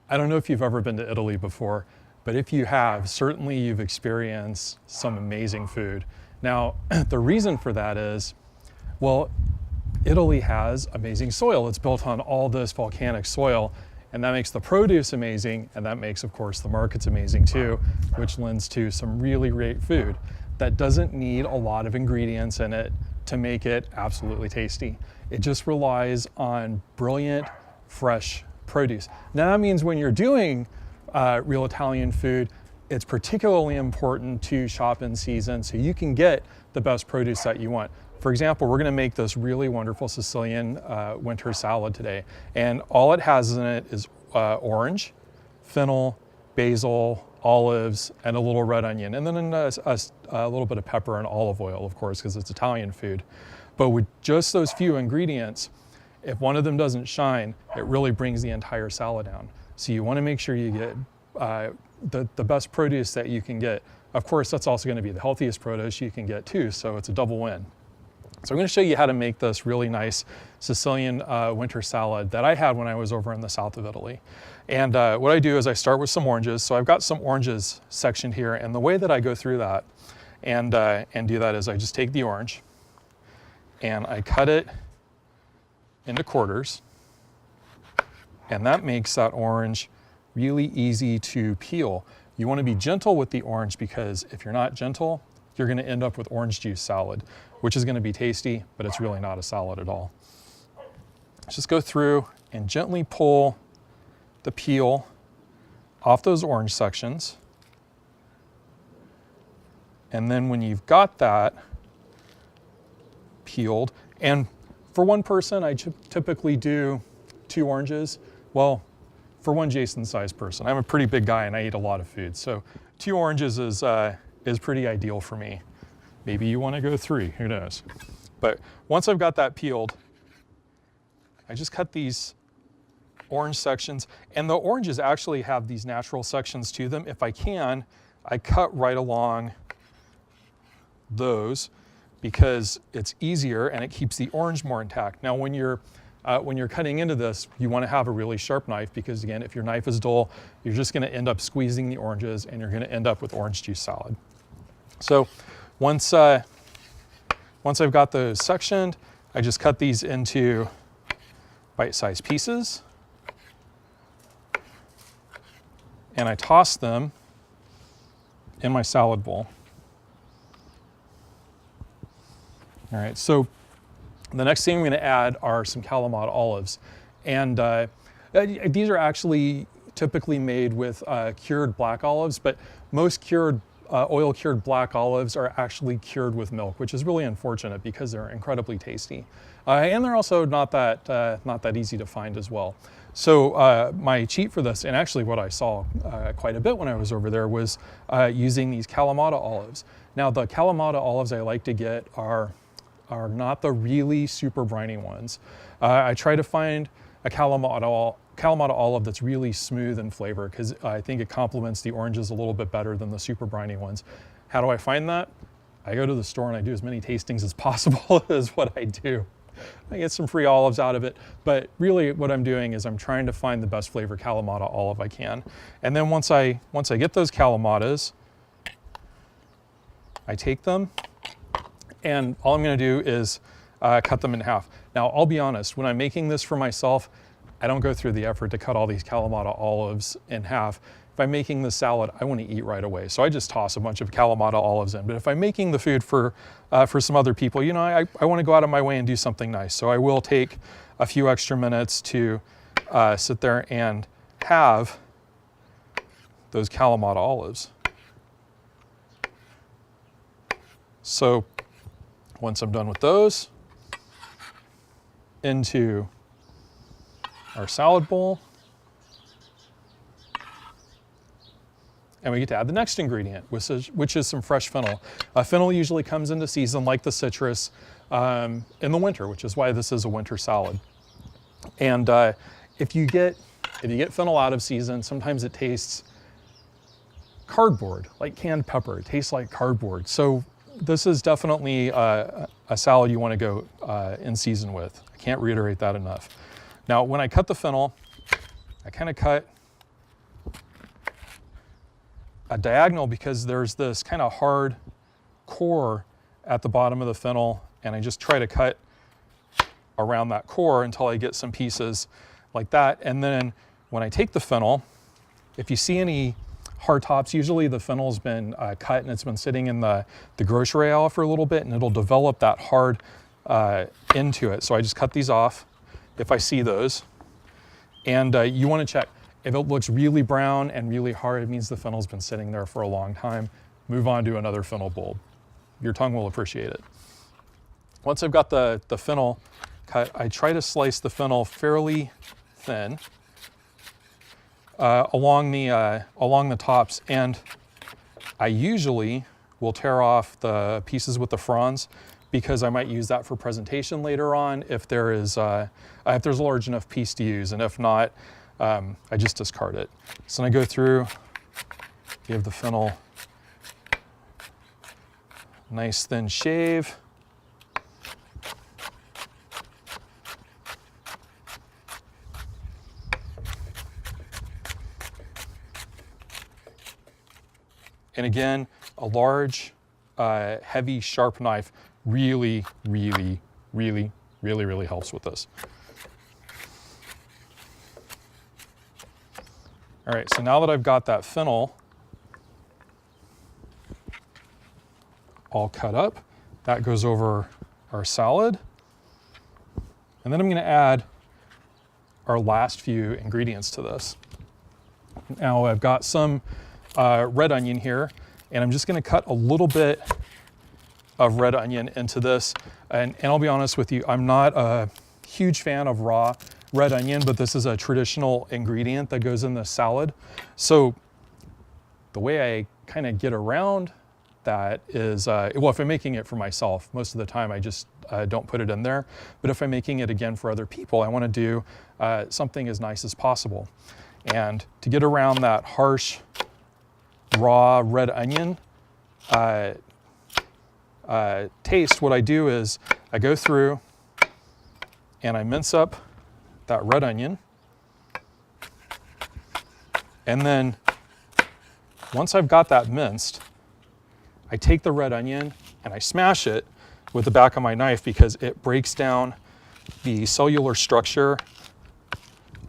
I don't know if you've ever been to Italy before, but if you have, certainly you've experienced some amazing food. Now, the reason for that is, well, Italy has amazing soil. It's built on all this volcanic soil, and that makes the produce amazing, and that makes, of course, the markets amazing too, which lends to some really great food that doesn't need a lot of ingredients in it to make it absolutely tasty. It just relies on brilliant, fresh produce. Now that means when you're doing real Italian food, it's particularly important to shop in season so you can get the best produce that you want. For example, we're gonna make this really wonderful Sicilian winter salad today. And all it has in it is orange, fennel, basil, olives, and a little red onion. And then a little bit of pepper and olive oil, of course, because it's Italian food. But with just those few ingredients, if one of them doesn't shine, it really brings the entire salad down. So you wanna make sure you get the best produce that you can get. Of course, that's also gonna be the healthiest produce you can get too, so it's a double win. So I'm gonna show you how to make this really nice Sicilian winter salad that I had when I was over in the south of Italy. And what I do is I start with some oranges. So I've got some oranges sectioned here, and the way that I go through that and do that is I just take the orange and I cut it into quarters, and that makes that orange really easy to peel. You wanna be gentle with the orange, because if you're not gentle, you're gonna end up with orange juice salad, which is gonna be tasty, but it's really not a salad at all. Just go through and gently pull the peel off those orange sections. And then when you've got that peeled, and for one person, I typically do 2 oranges. Well, for one Jason-sized person. I'm a pretty big guy and I eat a lot of food, so 2 oranges is pretty ideal for me. Maybe you wanna go 3, who knows? But once I've got that peeled, I just cut these orange sections, and the oranges actually have these natural sections to them. If I can, I cut right along those because it's easier and it keeps the orange more intact. Now when you're cutting into this, you wanna have a really sharp knife, because again, if your knife is dull, you're just gonna end up squeezing the oranges and you're gonna end up with orange juice salad. So once I've got those sectioned, I just cut these into bite-sized pieces, and I toss them in my salad bowl. All right, so the next thing I'm gonna add are some kalamata olives. And these are actually typically made with cured black olives, but most oil-cured black olives are actually cured with milk, which is really unfortunate because they're incredibly tasty. And they're also not that easy to find as well. So my cheat for this, and actually what I saw quite a bit when I was over there, was using these kalamata olives. Now the kalamata olives I like to get are not the really super briny ones. I try to find a kalamata olive that's really smooth in flavor, because I think it complements the oranges a little bit better than the super briny ones. How do I find that? I go to the store and I do as many tastings as possible is what I do. I get some free olives out of it, but really what I'm doing is I'm trying to find the best flavor kalamata olive I can. And then once I get those kalamatas, I take them, and all I'm gonna do is cut them in half. Now, I'll be honest, when I'm making this for myself, I don't go through the effort to cut all these kalamata olives in half. If I'm making the salad, I want to eat right away, so I just toss a bunch of kalamata olives in. But if I'm making the food for some other people, you know, I want to go out of my way and do something nice. So I will take a few extra minutes to sit there and have those kalamata olives. So once I'm done with those, into our salad bowl, and we get to add the next ingredient, which is some fresh fennel. Fennel usually comes into season, like the citrus, in the winter, which is why this is a winter salad. And if you get fennel out of season, sometimes it tastes cardboard, like canned pepper. It tastes like cardboard. So this is definitely a salad you want to go in season with. I can't reiterate that enough. Now, when I cut the fennel, I kind of cut a diagonal because there's this kind of hard core at the bottom of the fennel, and I just try to cut around that core until I get some pieces like that. And then when I take the fennel, if you see any hard tops, usually the fennel's been cut and it's been sitting in the grocery aisle for a little bit, and it'll develop that hard into it. So I just cut these off if I see those. And you want to check. If it looks really brown and really hard, it means the fennel's been sitting there for a long time. Move on to another fennel bulb. Your tongue will appreciate it. Once I've got the fennel cut, I try to slice the fennel fairly thin along the tops, and I usually will tear off the pieces with the fronds because I might use that for presentation later on if there's a large enough piece to use, and if not, I just discard it. So then I go through, give the fennel a nice thin shave. And again, a large, heavy, sharp knife really, really, really, really, really helps with this. All right, so now that I've got that fennel all cut up, that goes over our salad. And then I'm gonna add our last few ingredients to this. Now I've got some red onion here, and I'm just gonna cut a little bit of red onion into this. And I'll be honest with you, I'm not a huge fan of raw red onion, but this is a traditional ingredient that goes in the salad. So the way I kind of get around that is, well, if I'm making it for myself, most of the time I just don't put it in there. But if I'm making it again for other people, I wanna do something as nice as possible. And to get around that harsh, raw red onion taste, what I do is I go through and I mince up that red onion. And then once I've got that minced, I take the red onion and I smash it with the back of my knife because it breaks down the cellular structure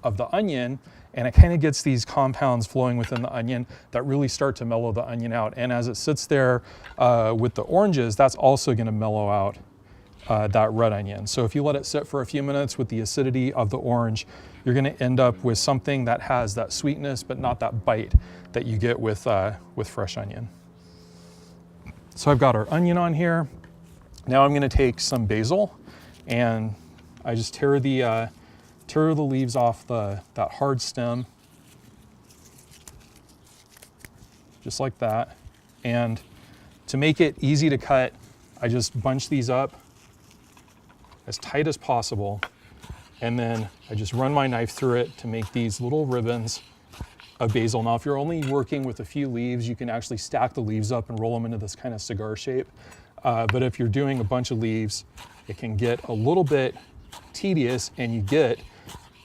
of the onion, and it kind of gets these compounds flowing within the onion that really start to mellow the onion out. And as it sits there with the oranges, that's also gonna mellow out that red onion. So if you let it sit for a few minutes with the acidity of the orange, you're gonna end up with something that has that sweetness, but not that bite that you get with fresh onion. So I've got our onion on here. Now I'm gonna take some basil, and I just tear the leaves off that hard stem, just like that. And to make it easy to cut, I just bunch these up as tight as possible, and then I just run my knife through it to make these little ribbons of basil. Now, if you're only working with a few leaves, you can actually stack the leaves up and roll them into this kind of cigar shape. But if you're doing a bunch of leaves, it can get a little bit tedious, and you get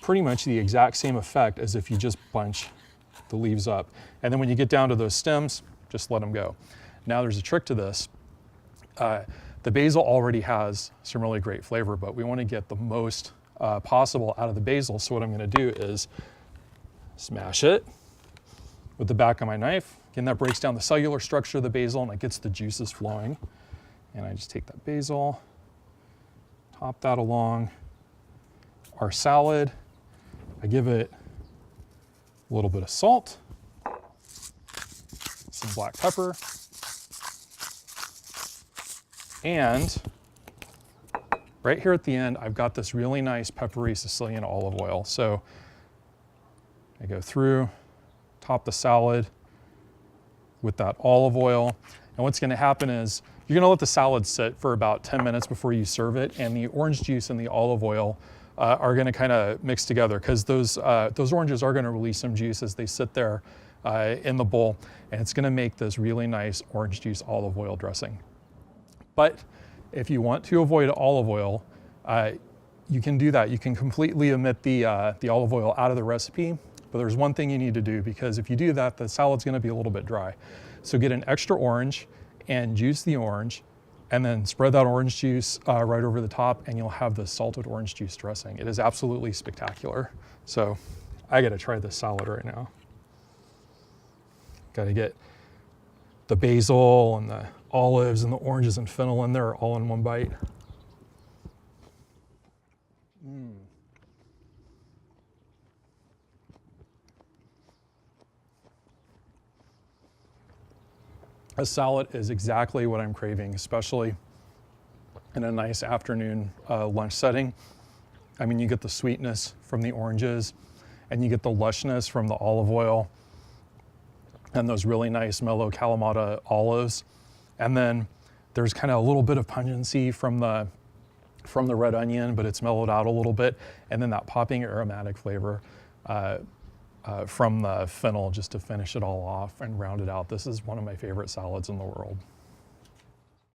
pretty much the exact same effect as if you just bunch the leaves up. And then when you get down to those stems, just let them go. Now there's a trick to this. The basil already has some really great flavor, but we want to get the most possible out of the basil. So what I'm going to do is smash it with the back of my knife. Again, that breaks down the cellular structure of the basil and it gets the juices flowing. And I just take that basil, top that along our salad. I give it a little bit of salt, some black pepper, and right here at the end, I've got this really nice peppery Sicilian olive oil. So I go through, top the salad with that olive oil. And what's gonna happen is you're gonna let the salad sit for about 10 minutes before you serve it, and the orange juice and the olive oil are gonna kind of mix together, because those oranges are gonna release some juice as they sit there in the bowl, and it's gonna make this really nice orange juice olive oil dressing. But if you want to avoid olive oil, you can do that. You can completely omit the olive oil out of the recipe. But there's one thing you need to do, because if you do that, the salad's gonna be a little bit dry. So get an extra orange and juice the orange, and then spread that orange juice right over the top, and you'll have the salted orange juice dressing. It is absolutely spectacular. So I gotta try this salad right now. Gotta get the basil and the olives and the oranges and fennel in there all in one bite. A salad is exactly what I'm craving, especially in a nice afternoon lunch setting. I mean, you get the sweetness from the oranges, and you get the lushness from the olive oil, and those really nice mellow kalamata olives. And then there's kind of a little bit of pungency from the red onion, but it's mellowed out a little bit. And then that popping aromatic flavor from the fennel, just to finish it all off and round it out. This is one of my favorite salads in the world.